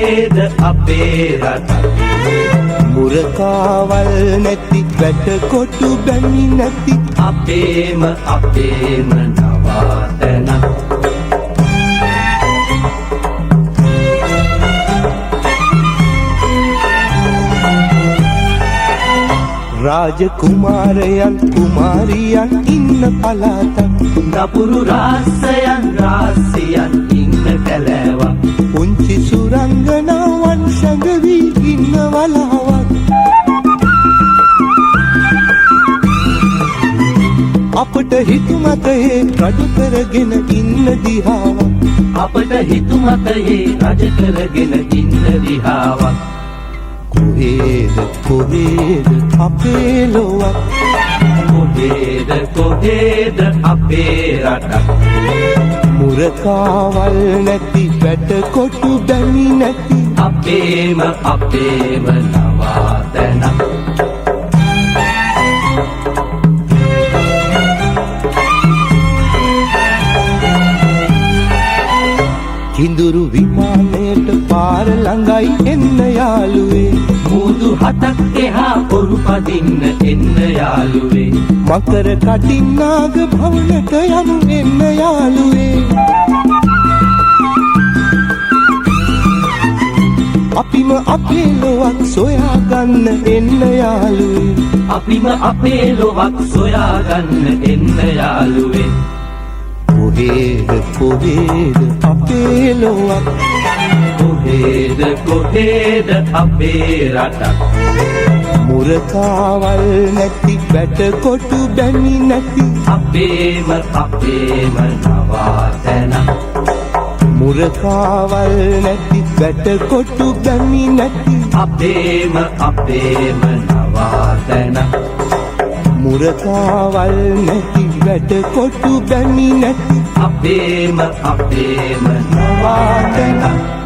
කොහේද අපේ රට මුරකාවල් නැති වැට කොටු බැමි නැති අපේම නවාතැන රාජකුමාරයන් කුමාරියන් ඉන්න පළාතක් නපුරු රාස්සයන් ඉන්න කැලෑවක් පුංචි සුරංගනාවන් සැඟවී ඉන්න වලාවක් අපට හිතුමතයේ රජ කරගෙන ඉන්න දිහාවක් අපට හිතුමතයේ රජ කරගෙන ඉන්න දිහාවක් කොහේද අපේ ලොවක් කොහේද අපේ රටක් මුරකාවල් නැති වැට කොටු බැමි නැති අපේම නවාතැනක් කිඳුරු විමානයට පාර ළඟයි එන්න යාළුවේ මුදු හතක් එහා පොරු පදින්න එන්න යාළුවේ මකර කටින් නාග භවනට යමු එන්න යාළුවේ අපිම අපේ ලොවක් සොයාගන්න එන්න යාළුවේ අපිම අපේ ලොවක් සොයාගන්න එන්න යාළුවේ කොහේද අපේ ලොවක් කොහේද අපේ රටක් මුරකාවල් නැති වැට කොටු බැමි නැති අපේම නවාතැනක් මුරකාවල් නැති වැට කොටු බැමි නැති අපේම නවාතැනක් මුරකාවල් නැති වැට කොටු බැමි නැති අපේම නවාතැනක්